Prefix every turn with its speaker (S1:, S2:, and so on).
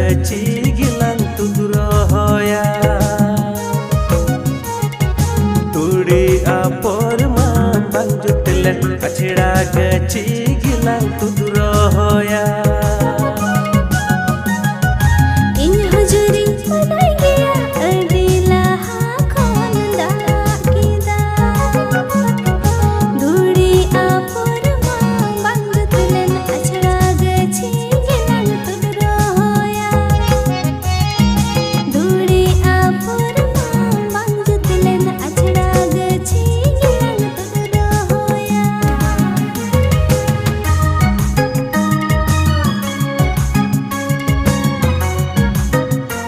S1: gaci gilang tugrohoya turi apor ma bang jutlen achira gaci gilang